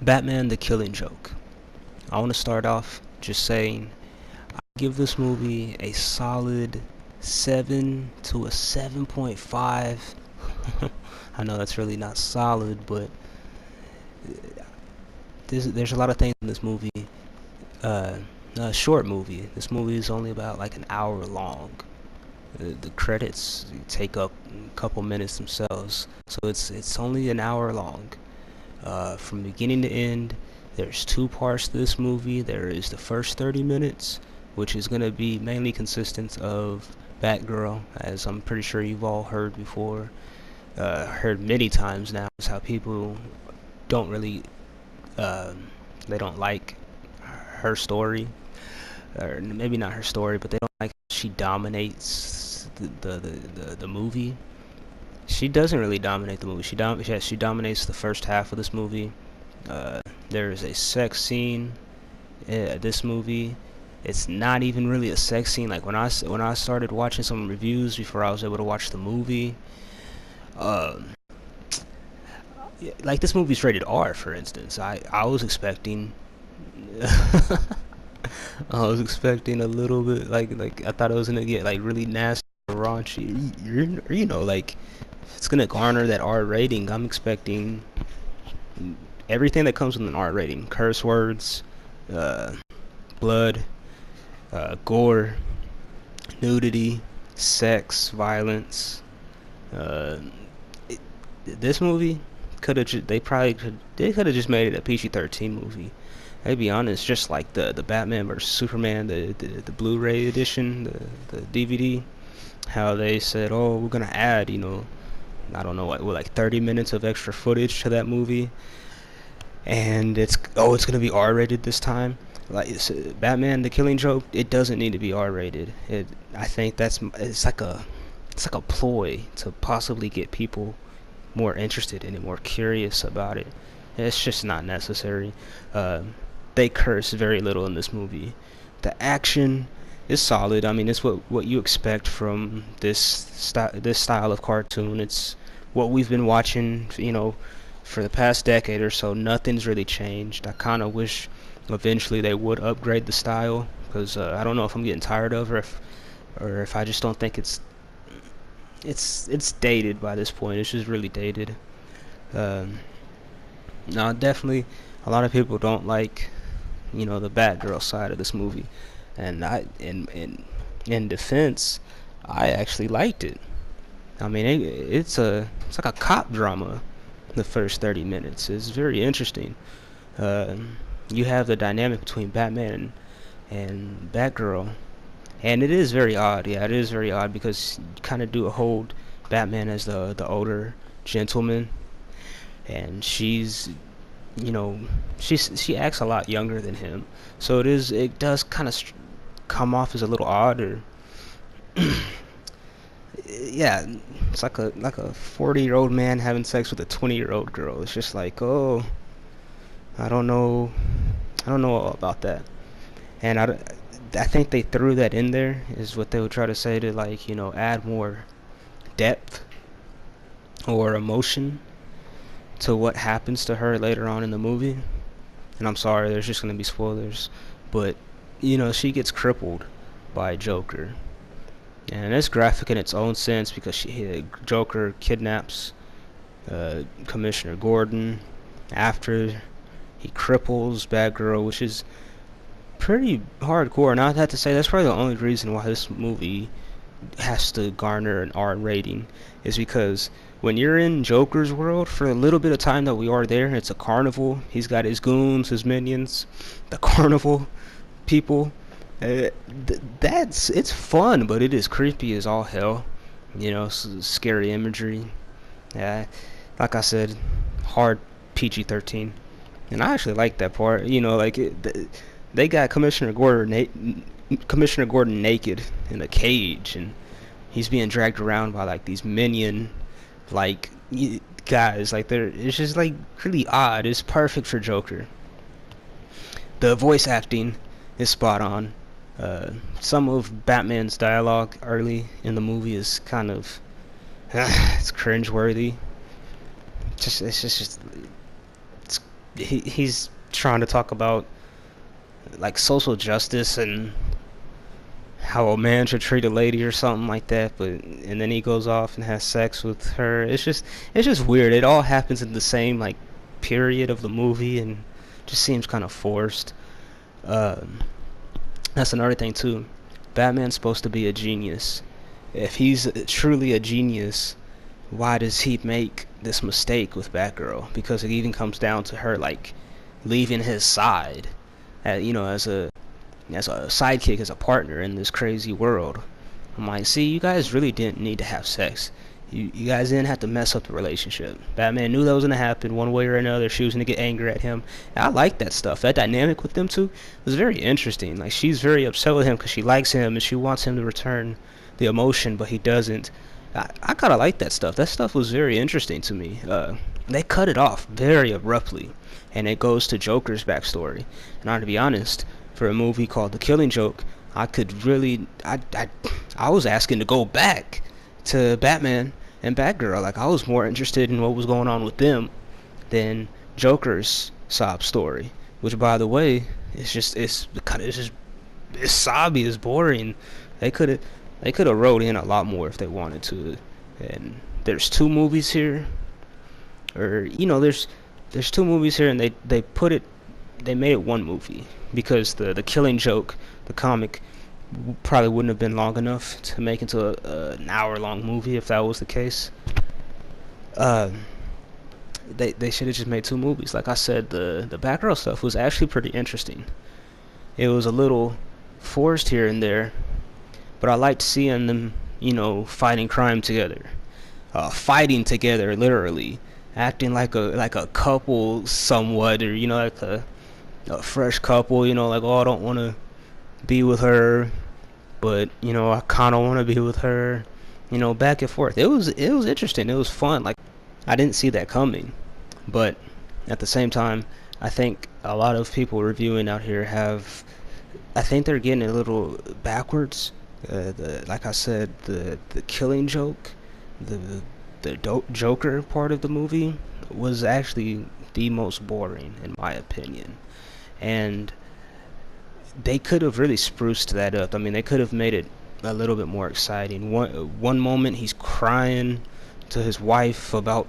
Batman the Killing Joke. I want to start off just saying I give this movie a solid 7 to a 7.5. I know that's really not solid, but there's a lot of things in this movie. Uh, a short movie. This movie is only about like an hour long. The credits take up a couple minutes themselves, so it's only an hour long. From beginning to end, there's two parts to this movie. There is the first 30 minutes, which is going to be mainly consistent of Batgirl, as I'm pretty sure you've all heard before, heard many times now, is how people don't really, uh, they don't like her story, or maybe not her story, but they don't like how she dominates the movie. She doesn't really dominate the movie. She dominates the first half of this movie. There is a sex scene in this movie. It's not even really a sex scene. Like when I started watching some reviews before I was able to watch the movie, um, like this movie's rated R, for instance. I was expecting, I was expecting a little bit like I thought it was gonna get like really nasty, raunchy. Like it's gonna garner that R rating. I'm expecting everything that comes with an R rating: curse words, uh, blood, gore, nudity, sex, violence. Uh, it, this movie could have they could have just made it a PG-13 movie. To be honest, just like the Batman vs Superman, the Blu-ray edition, the DVD, how they said, oh, we're gonna add, I don't know what, like 30 minutes of extra footage to that movie, and it's gonna be R-rated this time. Like Batman: The Killing Joke, it doesn't need to be R-rated. I think it's like a ploy to possibly get people more interested in it, more curious about it. It's just not necessary. Uh, they curse very little in this movie. The action is solid. I mean, it's what you expect from this style of cartoon. It's what we've been watching, for the past decade or so. Nothing's really changed. I kind of wish eventually they would upgrade the style, because I don't know if I'm getting tired of it, or if I just don't think it's dated by this point. It's just really dated. Um, no, definitely, a lot of people don't like, the Batgirl side of this movie, and in defense, I actually liked it. I mean, it's like a cop drama. The first 30 minutes is very interesting. Uh, you have the dynamic between Batman and Batgirl, and it is very odd. Yeah, it is very odd because you kind of do hold Batman as the older gentleman, and she acts a lot younger than him, so it does kind of come off as a little odd, or yeah, it's like a 40-year-old man having sex with a 20-year-old girl. It's just like, oh, I don't know, I don't know about that. And I think they threw that in there is what they would try to say to, like, add more depth or emotion to what happens to her later on in the movie. And I'm sorry, there's just going to be spoilers, but she gets crippled by Joker, and it's graphic in its own sense because Joker kidnaps Commissioner Gordon after he cripples Batgirl, which is pretty hardcore. And I'd have to say that's probably the only reason why this movie has to garner an R rating, is because when you're in Joker's world for a little bit of time that we are there, it's a carnival. He's got his goons, his minions, the carnival people. It's fun, but it is creepy as all hell. Scary imagery. Yeah, like I said, hard PG-13, and I actually like that part. They got Commissioner Gordon naked in a cage, and he's being dragged around by like these minion like guys. Like it's just like really odd. It's perfect for Joker. The voice acting is spot on. Some of Batman's dialogue early in the movie is kind of it's cringeworthy. It's he's trying to talk about like social justice and how a man should treat a lady or something like that, but and then he goes off and has sex with her. It's just weird. It all happens in the same like period of the movie and just seems kind of forced. Um, that's another thing too. Batman's supposed to be a genius. If he's truly a genius, why does he make this mistake with Batgirl? Because it even comes down to her like leaving his side, as a sidekick, as a partner in this crazy world. I'm like, see, you guys really didn't need to have sex. You guys didn't have to mess up the relationship. Batman knew that was gonna happen one way or another. She was gonna get angry at him. And I like that stuff. That dynamic with them two was very interesting. Like she's very upset with him because she likes him and she wants him to return the emotion, but he doesn't. I kind of like that stuff. That stuff was very interesting to me. They cut it off very abruptly, and it goes to Joker's backstory. And to be honest, for a movie called The Killing Joke, I could really, I was asking to go back to Batman and Batgirl. Like I was more interested in what was going on with them than Joker's sob story. Which, by the way, it's sobby, it's boring. They could have wrote in a lot more if they wanted to. And there's two movies here, or there's two movies here, and they made it one movie because the Killing Joke, the comic, probably wouldn't have been long enough to make into an hour-long movie if that was the case. Uh, they should have just made two movies. Like I said, the Batgirl stuff was actually pretty interesting. It was a little forced here and there, but I liked seeing them, fighting crime together, fighting together, literally, acting like a couple somewhat, or like a fresh couple. Like, oh, I don't want to be with her, but I kind of want to be with her. Back and forth. It was interesting. It was fun. Like I didn't see that coming, but at the same time, I think a lot of people reviewing out here I think they're getting a little backwards. Like I said, the Killing Joke, the Joker part of the movie was actually the most boring in my opinion, and they could have really spruced that up. I mean, they could have made it a little bit more exciting. One moment he's crying to his wife about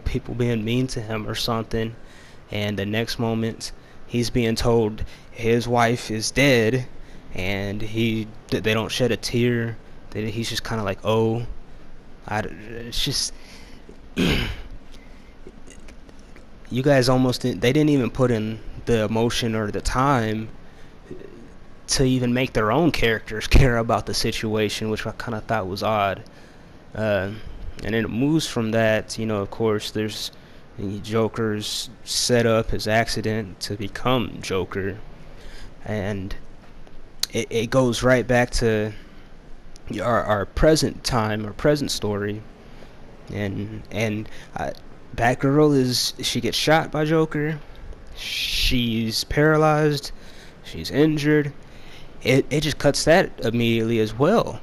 people being mean to him or something, and the next moment he's being told his wife is dead, and they don't shed a tear. He's just kind of like, oh, it's just you guys they didn't even put in the emotion or the time to even make their own characters care about the situation, which I kind of thought was odd. And then it moves from that, of course, there's Joker's set up his accident to become Joker, and it goes right back to our present time, our present story, and Batgirl she gets shot by Joker, she's paralyzed, she's injured. It just cuts that immediately as well,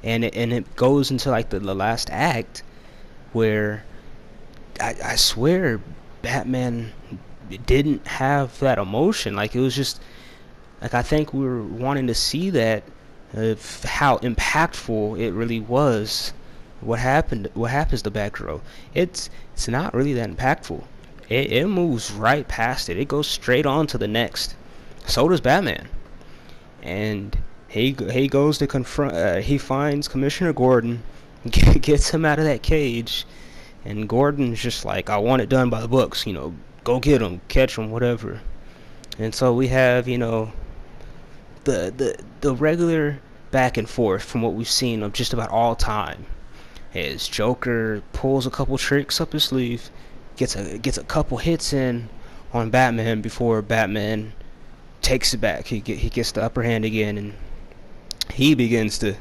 and it goes into like the last act where I swear Batman didn't have that emotion. Like it was just like I think we were wanting to see that of how impactful it really was. What happens to Batgirl? It's not really that impactful. It moves right past it. It goes straight on to the next. So does Batman. And he goes to confront. He finds Commissioner Gordon, gets him out of that cage, and Gordon's just like, I want it done by the books. Go get him, catch him, whatever. And so we have the regular back and forth from what we've seen of just about all time. As Joker pulls a couple tricks up his sleeve, gets a couple hits in on Batman before Batman takes it back. He gets the upper hand again, and he begins to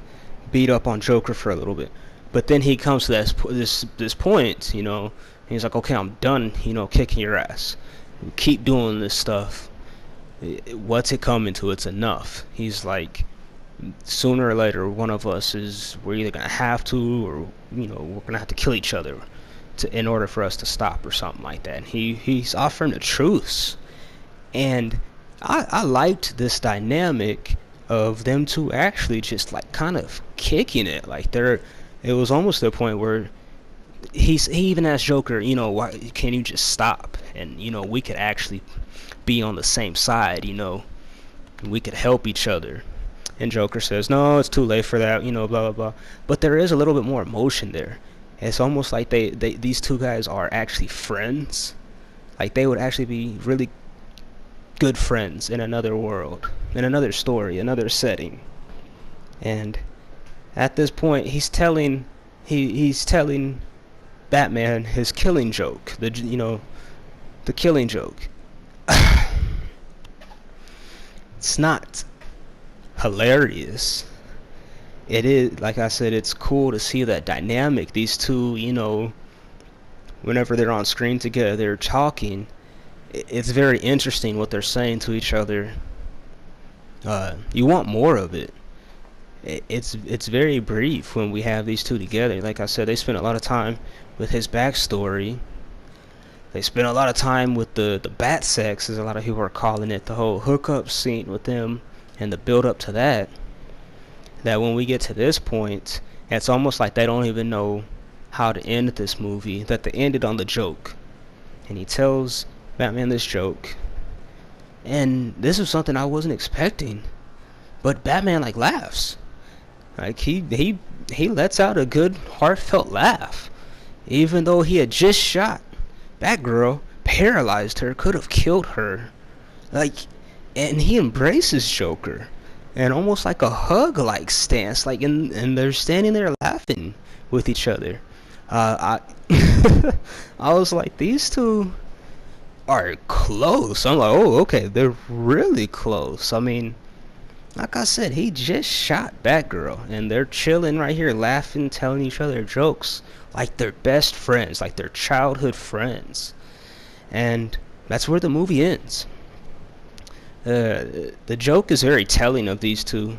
beat up on Joker for a little bit. But then he comes to this point, he's like, okay, I'm done, kicking your ass. Keep doing this stuff. What's it coming to? It's enough. He's like, sooner or later, we're either gonna have to, or we're gonna have to kill each other in order for us to stop or something like that. And he's offering a truce, and I liked this dynamic of them two actually just like kind of kicking it. Like it was almost to the point where he even asked Joker, you know, why can't you just stop? And you know, we could actually be on the same side. You know, we could help each other. And Joker says, no, it's too late for that. You know, blah blah blah. But there is a little bit more emotion there. It's almost like these two guys are actually friends. Like they would actually be really good friends in another world, in another story, another setting. And at this point, he's telling Batman his killing joke. The killing joke. It's not hilarious. It is, like I said, it's cool to see that dynamic. These two, you know, whenever they're on screen together, they're talking. It's very interesting what they're saying to each other. You want more of it. It's very brief when we have these two together. Like I said, they spend a lot of time with his backstory. They spend a lot of time with the bat sex, as a lot of people are calling it, the whole hookup scene with them and the build up to that. That when we get to this point, it's almost like they don't even know how to end this movie. That they ended on the joke, and he tells Batman this joke, and this is something I wasn't expecting, but Batman like laughs, like he lets out a good heartfelt laugh, even though he had just shot Batgirl, paralyzed her, could have killed her, like, and he embraces Joker, and almost like a hug like stance, like, and they're standing there laughing with each other. I I was like, these two are close. I'm like, oh, okay, they're really close. I mean, like I said, he just shot Batgirl, and they're chilling right here, laughing, telling each other jokes like they're best friends, like they're childhood friends. And that's where the movie ends. The joke is very telling of these two.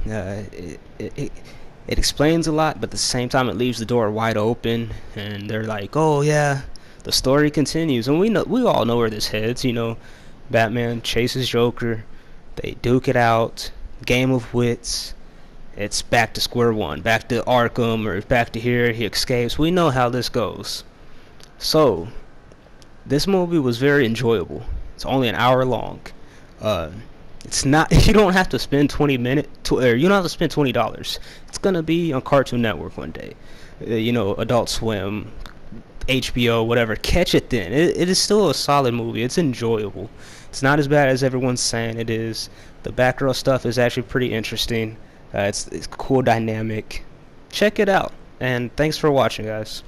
It explains a lot, but at the same time, it leaves the door wide open, and they're like, oh yeah, the story continues, and we all know where this heads. You know, Batman chases Joker, they duke it out, game of wits. It's back to square one, back to Arkham, or back to here. He escapes. We know how this goes. So, this movie was very enjoyable. It's only an hour long. It's not. You don't have to spend 20 minutes, or you don't have to spend $20. It's gonna be on Cartoon Network one day. You know, Adult Swim, HBO, whatever. Catch it then. It is still a solid movie. It's enjoyable. It's not as bad as everyone's saying it is. The Batgirl stuff is actually pretty interesting. It's cool dynamic. Check it out. And thanks for watching, guys.